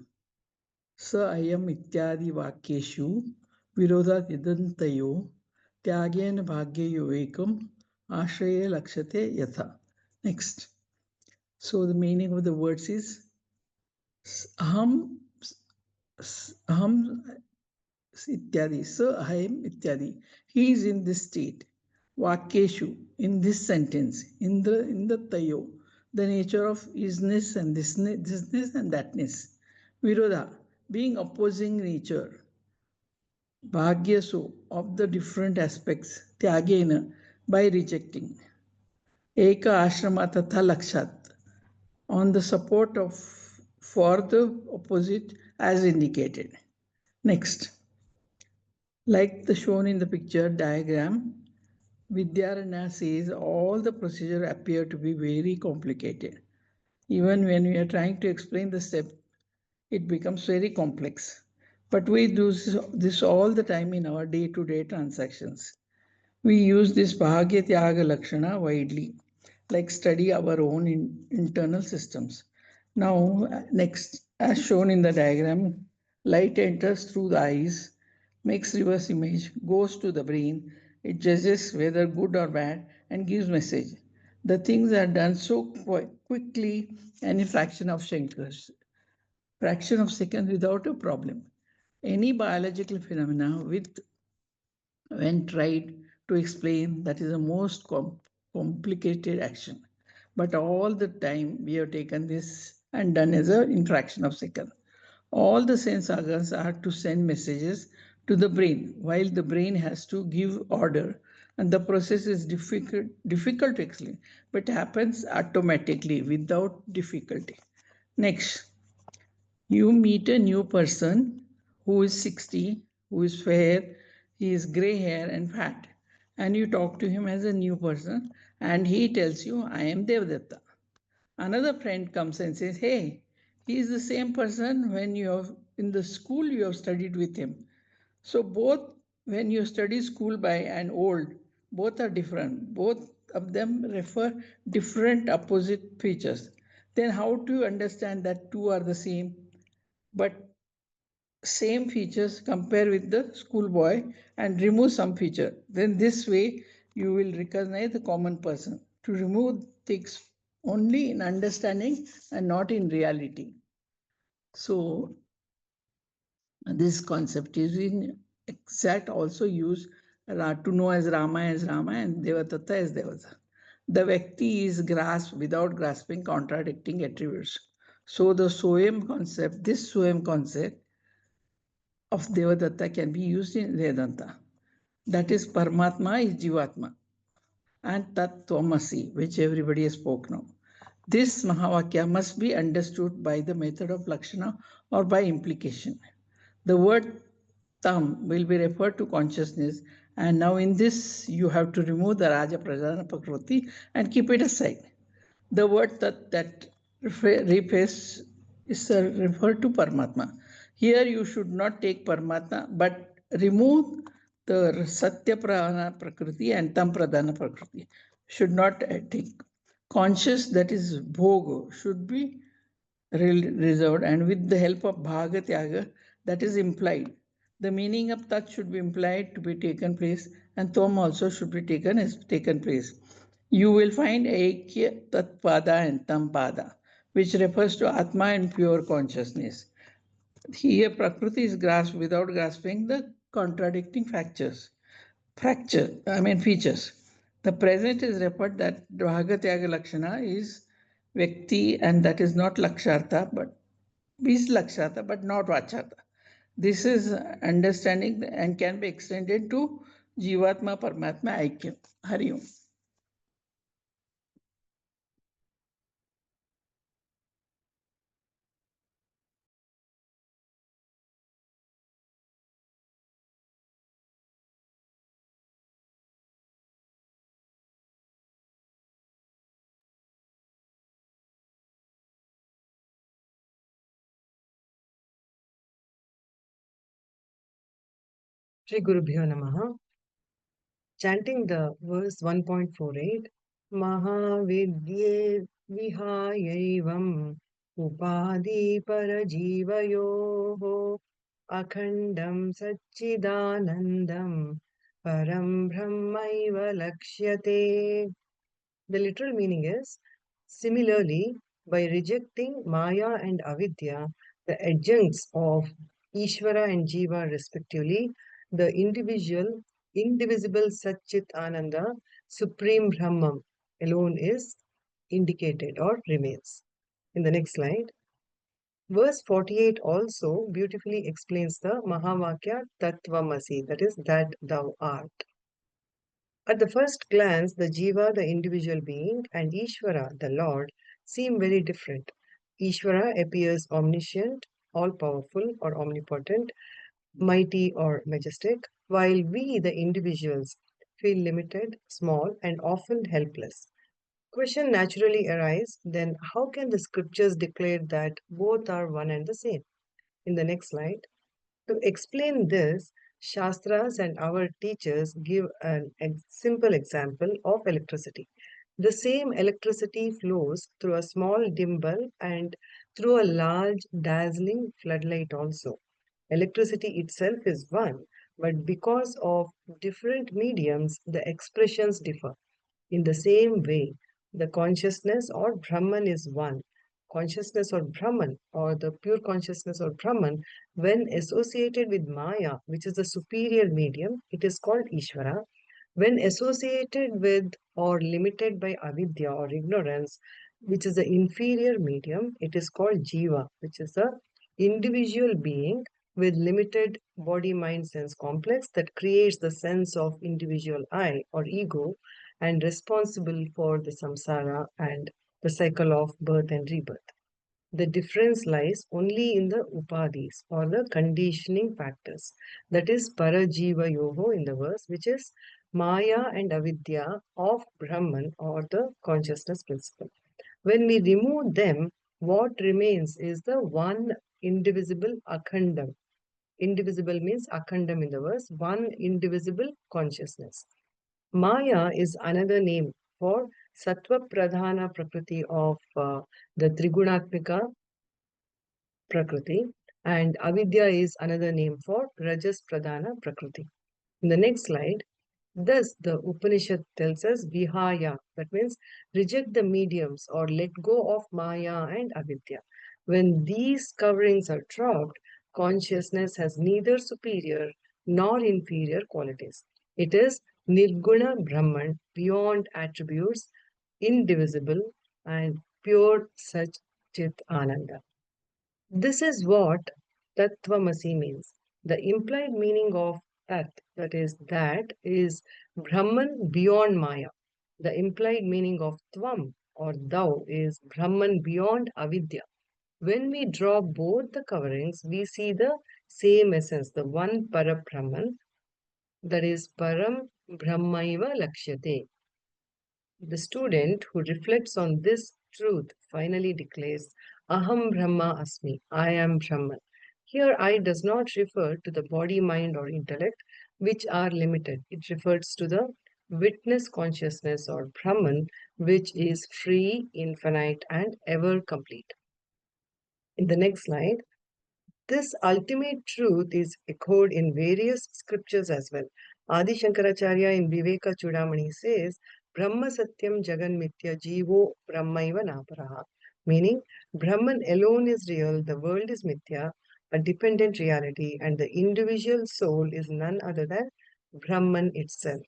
स अयम इत्यादि वाक्येषु विरोधादिदन्तयो त्यागेन भाग्ययो एकम आश्रये लक्ष्यते यथा. Next. So the meaning of the words is aham ityadi, sa aham ityadi. He is in this state. Vakyeshu, in this sentence, in the tayo, the nature of isness and thisness and thatness. Virodha, being opposing nature. Bhagyaso, of the different aspects. Tyagena, by rejecting. Eka ashrama tatha lakshat, on the support of for the opposite as indicated. Next. Like the shown in the picture diagram, Vidyaranya says all the procedure appear to be very complicated. Even when we are trying to explain the step, it becomes very complex. But we do this all the time in our day-to-day transactions. We use this Bhaga Tyaga Lakshana widely, like study our own internal systems. Now, next, as shown in the diagram, light enters through the eyes, makes reverse image, goes to the brain, it judges whether good or bad, and gives message. The things are done so quickly and in fraction of seconds without a problem. Any biological phenomena with when tried to explain, that is the most complicated action. But all the time we have taken this and done as an interaction of second. All the sense organs are to send messages to the brain, while the brain has to give order. And the process is difficult to explain, but happens automatically without difficulty. Next, you meet a new person who is 60, who is fair, he is gray hair and fat, and you talk to him as a new person, and he tells you, I am Devdatta. Another friend comes and says, hey, he is the same person when you have in the school you have studied with him. So both when you study school by and old, both are different. Both of them refer different opposite features. Then how do you understand that two are the same? But same features compare with the schoolboy and remove some feature. Then this way you will recognize the common person. To remove things only in understanding and not in reality. So this concept is in exact also used to know as Rama and Devadatta as Devadatta. The Vakya is grasped without grasping contradicting attributes. So the Soyam concept, this Soyam concept of Devadatta can be used in Vedanta. That is, Paramatma is Jivatma and Tat Tvam Asi, which everybody has spoken of. This Mahavakya must be understood by the method of Lakshana or by implication. The word tam will be referred to consciousness, and now in this you have to remove the Raja Pradhana Prakriti and keep it aside. The word that refers is referred to Paramatma. Here you should not take Paramatma, but remove the Satya Pradhana Prakriti and Tam Pradhana Prakriti. Should not take. Conscious, that is Bhoga, should be reserved, and with the help of Bhaga Tyaga, that is implied. The meaning of Tat should be implied to be taken place, and Tvam also should be taken place. You will find Aikya, Tat Pada, and Tam Pada, which refers to Atma and pure consciousness. Here, Prakriti is grasped without grasping the contradicting features. The present is referred that Bhaga Tyaga Lakshana is Vyakti, and that is not Lakshyartha, but is Lakshyartha, but not Vachyartha. This is understanding and can be extended to Jivatma Paramatma Aikya. Hari Om. Shri Gurubhyo Namaha. Chanting the verse 1.48, Mahavidye Vihayaivam Upadi Parajivayoho Akhandam Satchidanandam Param Brahmaiva Lakshyate. The literal meaning is, similarly, by rejecting Maya and Avidya, the adjuncts of Ishvara and Jiva respectively, the indivisible Satchit Ananda, Supreme Brahman alone is indicated or remains. In the next slide, verse 48 also beautifully explains the Mahavakya Tat Tvam Asi, that is, that thou art. At the first glance, the Jiva, the individual being, and Ishvara, the Lord, seem very different. Ishvara appears omniscient, all-powerful or omnipotent, mighty or majestic, while we, the individuals, feel limited, small, and often helpless. Question naturally arises, then how can the scriptures declare that both are one and the same? In the next slide, To explain this, Shastras and our teachers give a simple example of electricity. The same electricity flows through a small dim bulb and through a large dazzling floodlight also. Electricity itself is one, but because of different mediums, the expressions differ. In the same way, the consciousness or Brahman is one. Consciousness or Brahman, or the pure consciousness or Brahman, when associated with Maya, which is the superior medium, it is called Ishvara. When associated with or limited by avidya or ignorance, which is the inferior medium, it is called Jiva, which is the individual being with limited body mind sense complex that creates the sense of individual I or ego and responsible for the samsara and the cycle of birth and rebirth. The difference lies only in the upadhis or the conditioning factors. That is parajiva yoho in the verse, which is maya and avidya of Brahman or the consciousness principle. When we remove them, what remains is the one indivisible akhandam. Indivisible means akhandam in the verse, one indivisible consciousness. Maya is another name for Sattva Pradhana Prakriti of the Trigunatmika Prakriti, and Avidya is another name for Rajas Pradhana Prakriti. In the next slide, thus the Upanishad tells us Vihaya, that means reject the mediums or let go of Maya and Avidya. When these coverings are dropped, consciousness has neither superior nor inferior qualities. It is Nirguna Brahman, beyond attributes, indivisible, and pure Sach Chit Ananda. This is what Tat Tvam Asi means. The implied meaning of Tat, that is Brahman beyond Maya. The implied meaning of Tvam or thou is Brahman beyond Avidya. When we draw both the coverings, we see the same essence, the one Para Brahman, that is Param Brahmaiva Lakshyate. The student who reflects on this truth finally declares, Aham Brahma Asmi, I am Brahman. Here, I does not refer to the body, mind, or intellect, which are limited. It refers to the witness consciousness or Brahman, which is free, infinite, and ever complete. In the next slide, this ultimate truth is echoed in various scriptures as well. Adi Shankaracharya in Viveka Chudamani says, Brahma Satyam Jagan Mithya Jivo Brahmaiva Naparaha. Meaning, Brahman alone is real, the world is Mithya, a dependent reality, and the individual soul is none other than Brahman itself.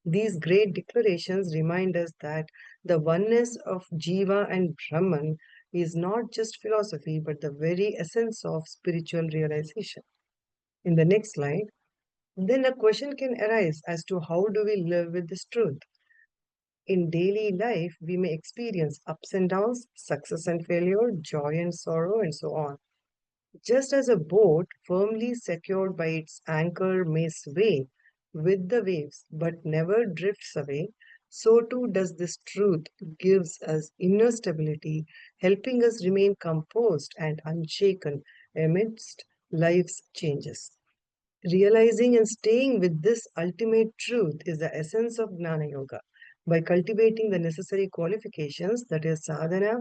These great declarations remind us that the oneness of Jiva and Brahman is not just philosophy, but the very essence of spiritual realization. In the next slide, then a question can arise as to how do we live with this truth? In daily life, we may experience ups and downs, success and failure, joy and sorrow, and so on. Just as a boat firmly secured by its anchor may sway with the waves but never drifts away, so too does this truth gives us inner stability, helping us remain composed and unshaken amidst life's changes. Realizing and staying with this ultimate truth is the essence of Gnana Yoga. By cultivating the necessary qualifications, that is sadhana,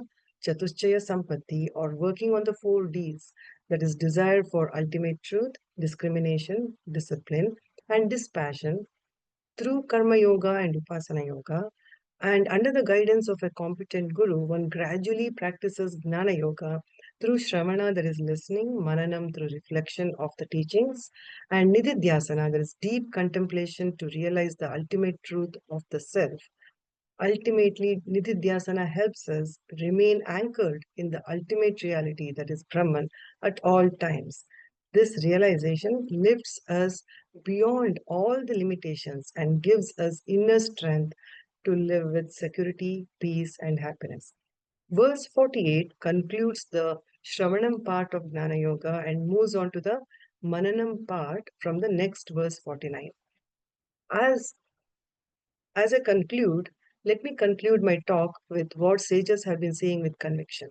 chatushchaya sampatti, or working on the 4 Ds, that is desire for ultimate truth, discrimination, discipline, and dispassion, through Karma Yoga and Upasana Yoga, and under the guidance of a competent guru, one gradually practices Gnana Yoga through Shravana, that is listening, Mananam through reflection of the teachings, and Nididhyasana, that is deep contemplation to realize the ultimate truth of the self. Ultimately, Nididhyasana helps us remain anchored in the ultimate reality, that is Brahman, at all times. This realization lifts us beyond all the limitations and gives us inner strength to live with security, peace, and happiness. Verse 48 concludes the Shravanam part of Gnana Yoga and moves on to the Mananam part from the next verse 49. As I conclude, let me conclude my talk with what sages have been saying with conviction.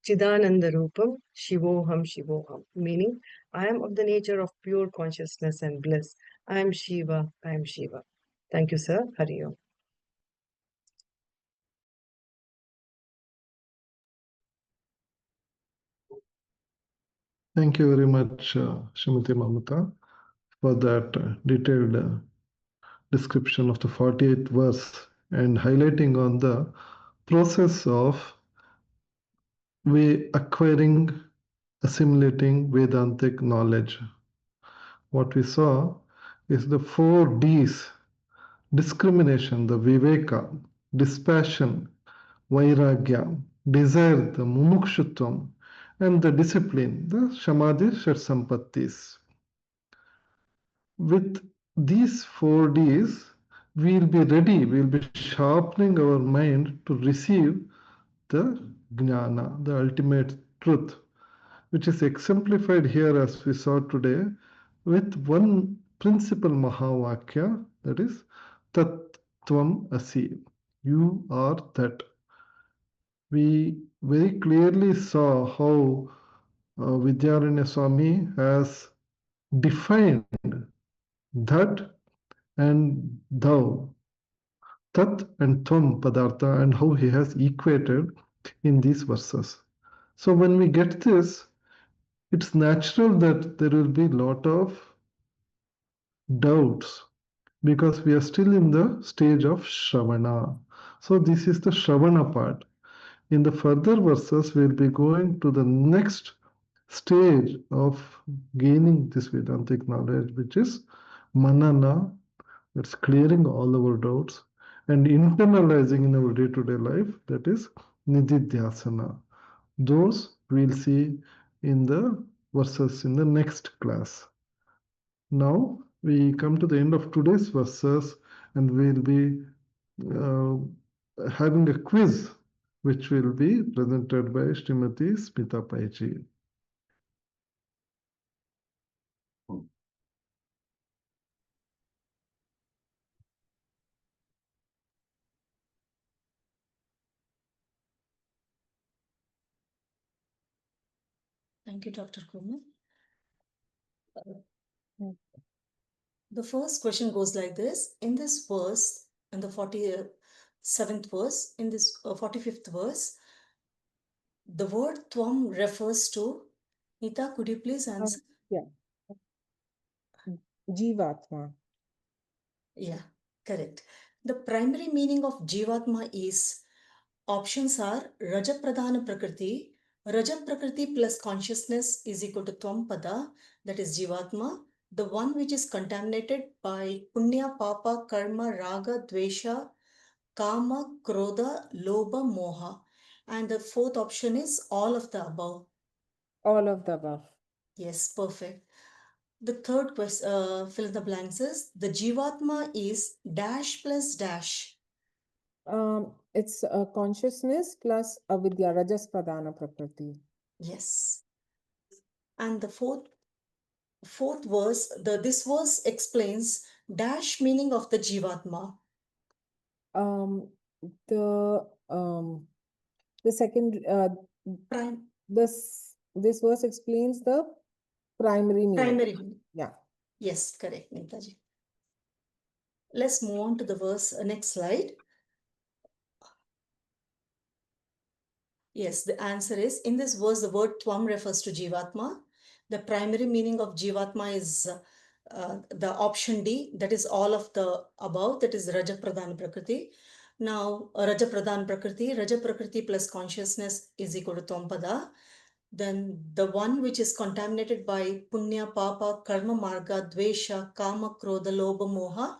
Chidananda Rupam Shivoham Shivoham, meaning I am of the nature of pure consciousness and bliss. I am Shiva, I am Shiva. Thank you, sir. Hari Om. Thank you very much, Srimati Mamata, for that detailed description of the 48th verse and highlighting on the process of we acquiring, assimilating Vedantic knowledge. What we saw is the 4 Ds: discrimination, the Viveka; dispassion, Vairagya; desire, the Mumukshutvam; and the discipline, the Shamadhi Shatsampattis. With these 4 Ds, we'll be ready, we'll be sharpening our mind to receive the Jnana, the ultimate truth, which is exemplified here as we saw today with one principal Mahavakya, that is Tat Tvam Asi. You are that. We very clearly saw how Vidyaranya Swami has defined that and thou, tat and tvam padartha, and how he has equated in these verses. So when we get this, it's natural that there will be a lot of doubts because we are still in the stage of Shravana. So this is the Shravana part. In the further verses, we'll be going to the next stage of gaining this Vedantic knowledge, which is Manana, that's clearing all our doubts, and internalizing in our day-to-day life, that is Nididhyasana. Those we'll see in the verses in the next class. Now we come to the end of today's verses and we'll be having a quiz which will be presented by Srimati Smita Paichi. Thank you, Dr. Kumar. The first question goes like this. In this verse, in the 47th verse, in this 45th verse, the word Tvam refers to, Nita, could you please answer? Yeah. Jivatma. Yeah, correct. The primary meaning of Jivatma is, options are Rajapradhana Prakriti. Raja Prakriti plus consciousness is equal to Tvam Pada, that is Jivatma. The one which is contaminated by Punya, Papa, Karma, Raga, Dvesha, Kama, Krodha, Lobha, Moha. And the fourth option is all of the above. All of the above. Yes, perfect. The third question, fill in the blanks is, the Jivatma is dash plus dash. It's a consciousness plus avidya, rajas pradhana prakriti. Yes. And the fourth verse, this verse explains dash meaning of the Jivatma. The second this verse explains the primary meaning. Primary meaning. Yeah. Yes, correct, Neetaji. Let's move on to the verse, next slide. Yes, the answer is, in this verse, the word Tvam refers to Jivatma. The primary meaning of Jivatma is the option D, that is all of the above, that is Raja Pradhan Prakriti. Now, Raja Pradhan Prakriti plus consciousness is equal to Tvam. Then the one which is contaminated by Punya, Papa, Karma, Marga, Dvesha, Kama, Krodha, Lobha, Moha,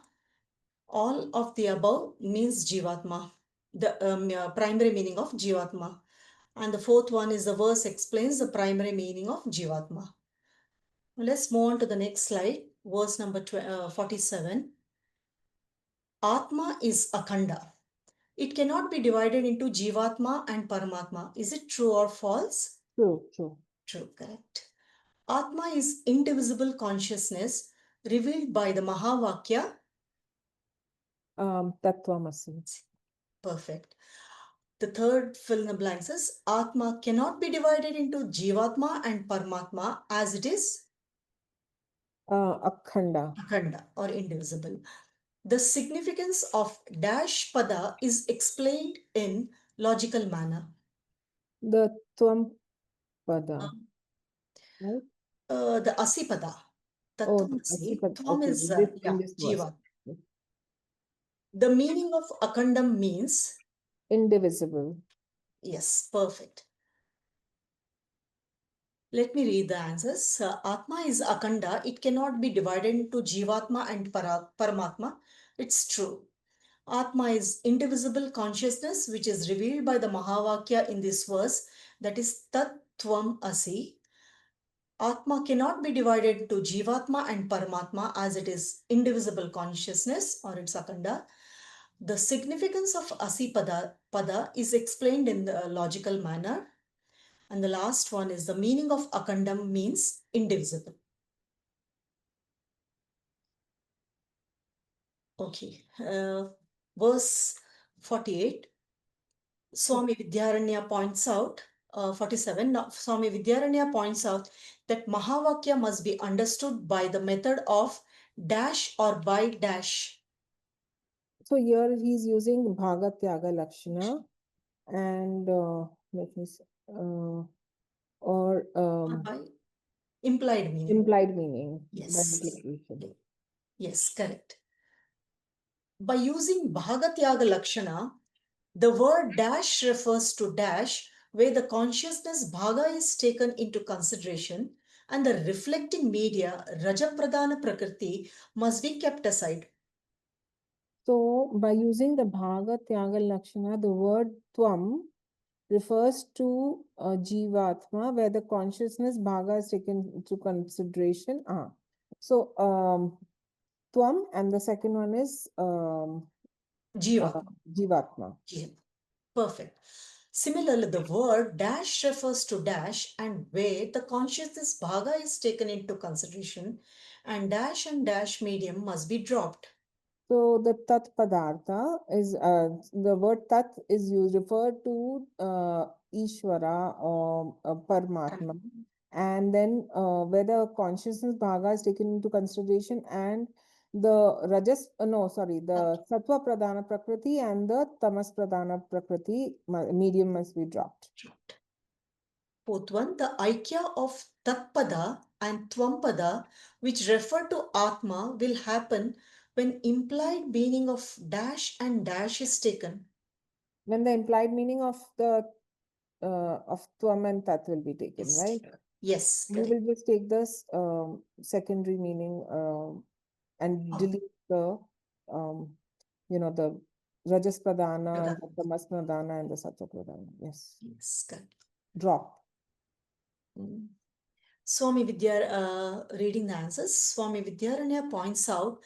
all of the above means Jivatma, the primary meaning of Jivatma. And the fourth one is, the verse explains the primary meaning of Jivatma. Let's move on to the next slide, verse number 47. Atma is Akhanda. It cannot be divided into Jivatma and Paramatma. Is it true or false? True, true. True, correct. Atma is indivisible consciousness revealed by the Mahavakya. Tat Tvam Asi. Perfect. The third fill in the blanks is Atma cannot be divided into Jivatma and Paramatma as it is Akhanda. Akhanda or indivisible. The significance of dash pada is explained in logical manner. The Tvam Pada. Right? The Asipada. Tat Oh, Tvam Asi. Asipada. Tvam Okay, is in this verse. Jiva. The meaning of Akhandam means Indivisible. yes, perfect. Let me read the answers. Atma is Akhanda. It cannot be divided into Jivatma and Paramatma. It's true. Atma is indivisible consciousness which is revealed by the Mahavakya in this verse, that is Tat Tvam Asi. Atma cannot be divided into Jivatma and Paramatma as it is indivisible consciousness or its Akhanda. The significance of Asi pada is explained in the logical manner. And the last one is the meaning of Akhandam means indivisible. Okay. Verse 48. Swamy Vidyaranya points out, 47, now, Swamy Vidyaranya points out that Mahavakya must be understood by the method of dash or by dash. So here he's using Bhaga Tyaga Lakshana and let me see, or By implied meaning. implied meaning. By Yes. implication. Yes, correct. By using Bhaga Tyaga Lakshana, the word dash refers to dash where the consciousness bhaga is taken into consideration and the reflecting media Rajapradana Prakriti must be kept aside. So by using the Bhaga Tyaga Lakshana, the word Tvam refers to Jivatma where the consciousness Bhaga is taken into consideration. So Tvam and the second one is Jiva. Jivatma. Jiva. Perfect. Similarly, the word dash refers to dash and where the consciousness bhaga is taken into consideration and dash medium must be dropped. So the Tat Padartha is the word Tat is used referred to Ishvara or Paramatma, and then whether consciousness bhaga is taken into consideration and the the Sattva Pradhana Prakriti and the Tamas Pradhana Prakriti medium must be dropped. Fourth one, the Aikya of Tatpada and Twampada, which refer to Atma, will happen when implied meaning of dash and dash is taken. When the implied meaning of the of Tvam and Tat will be taken, Yes. right? Yes. We will just take this secondary meaning and delete the the Rajas Pradhana and the Tamas Pradhana and the Sattva Pradhana. Yes. Yes, correct. Drop. Swamy reading the answers, Swamy Vidyaranya points out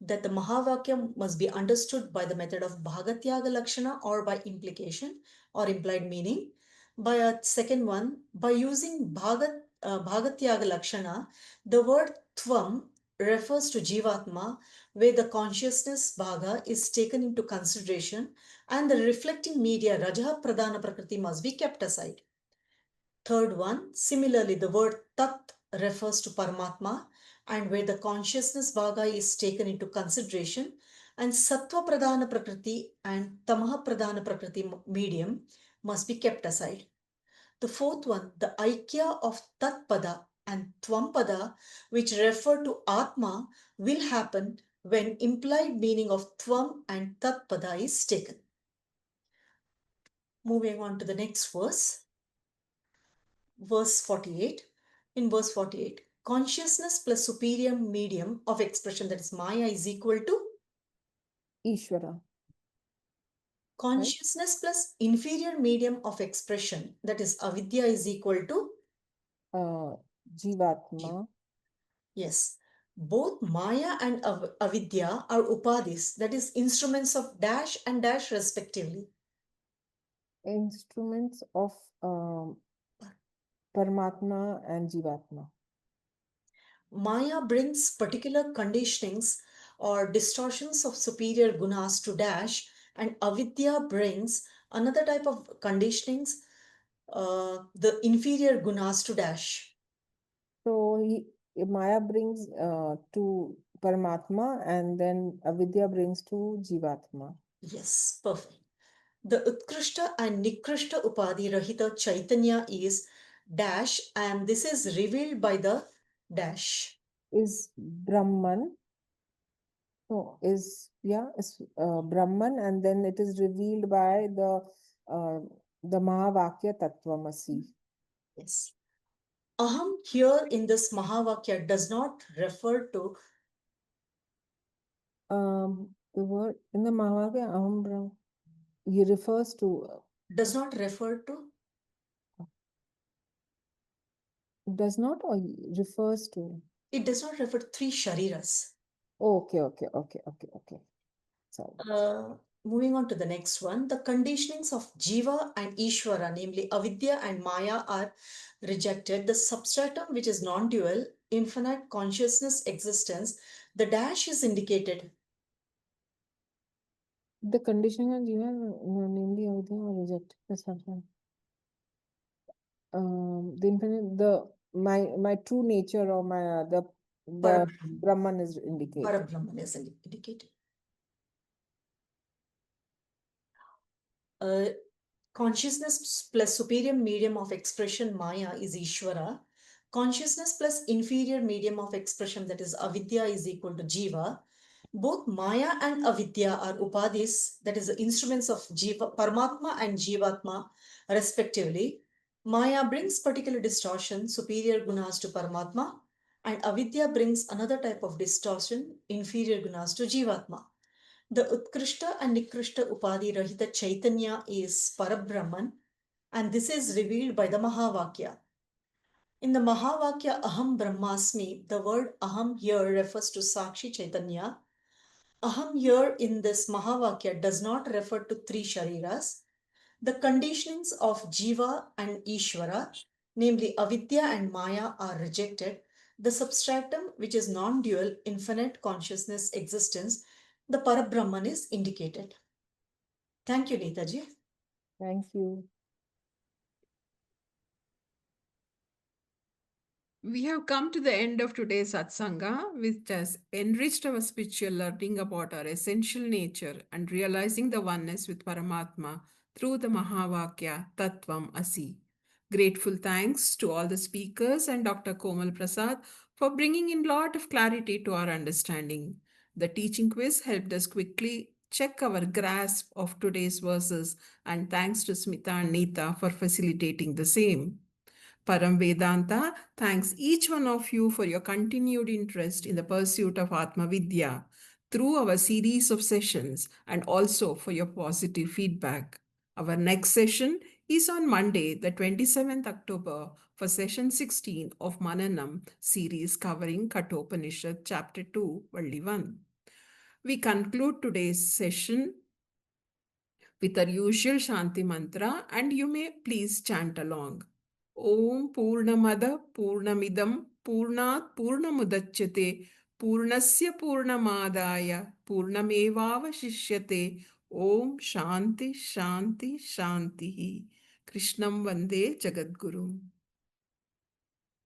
that the Mahavakya must be understood by the method of Bhaga Tyaga Lakshana or by implication or implied meaning. By a second one, by using Bhaga Tyaga Lakshana, the word Tvam refers to Jivatma, where the consciousness Bhaga is taken into consideration and the reflecting media Raja Pradhana Prakriti must be kept aside. Third one, similarly, the word Tat refers to Paramatma and where the consciousness Bhaga is taken into consideration and Sattva Pradhana Prakriti and Tamaha Pradhana Prakriti medium must be kept aside. The fourth one, the Aikya of Tat Pada and Tvam Pada, which refer to Atma, will happen when implied meaning of Tvam and Tat Pada is taken. Moving on to the next verse. Verse 48. In verse 48, consciousness plus superior medium of expression, that is Maya, is equal to Ishvara. consciousness plus inferior medium of expression, that is Avidya, is equal to Jivatma. Yes. Both Maya and Avidya are upadhis, that is instruments of dash and dash respectively. Instruments of Paramatma and Jivatma. Maya brings particular conditionings or distortions of superior gunas to dash, and avidya brings Another type of conditionings, the inferior gunas to dash. So Maya brings to Paramatma, and then Avidya brings to Jivatma. Yes, perfect. The Utkrishta and Nikrishta Upadhi Rahita Chaitanya is dash, and this is revealed by the dash. Is Brahman. No, is Brahman, and then it is revealed by the Mahavakya Tat Tvam Asi. Yes. Aham here in this Mahavakya does not refer to. The word in the Mahavakya Aham Brahma, he refers to. Does not refer to. Does not or refers to. It does not refer to three shariras. Okay. Sorry. Moving on to the next one, the conditionings of Jiva and Ishvara, namely Avidya and Maya, are rejected. The substratum, which is non-dual, infinite consciousness existence, the dash is indicated. The conditioning of Jiva, namely Avidya, are rejected. That's not right. The infinite, my true nature, or my the Brahman is indicated. Parabrahman is indicated. Consciousness plus superior medium of expression Maya is Ishvara. Consciousness plus inferior medium of expression, that is Avidya, is equal to Jiva. Both Maya and Avidya are Upadhis, that is the instruments of Jiva, Paramatma and Jivatma respectively. Maya brings particular distortion, superior gunas to Paramatma, and Avidya brings another type of distortion, inferior gunas to Jivatma. The Utkrishta and Nikrishta Upadhi Rahita Chaitanya is Parabrahman, and this is revealed by the Mahavakya. In the Mahavakya Aham Brahmasmi, the word Aham here refers to Sakshi Chaitanya. Aham here in this Mahavakya does not refer to three shariras. The conditionings of Jiva and Ishvara, namely Avidya and Maya, are rejected. The substratum, which is non-dual, infinite consciousness existence, the Parabrahman is indicated. Thank you, Neetaji. Thank you. We have come to the end of today's satsanga, which has enriched our spiritual learning about our essential nature and realizing the oneness with Paramatma through the Mahavakya Tat Tvam Asi. Grateful thanks to all the speakers and Dr. Komal Prasad for bringing in lot of clarity to our understanding. The teaching quiz helped us quickly check our grasp of today's verses, and thanks to Smita and Neeta for facilitating the same. Param Vedanta thanks each one of you for your continued interest in the pursuit of Atma Vidya through our series of sessions, and also for your positive feedback. Our next session is on Monday, the 27th October, for session 16 of Mananam series covering Kathopanishad, chapter 2, Valli 1. We conclude today's session with our usual Shanti mantra, and you may please chant along. Om Purnamada Purnamidam Purnat Purnamudachyate Purnasya Purnamadaya Purnamevavashishyate. Om Shanti Shanti Shanti. Krishnam Vande Jagadguru.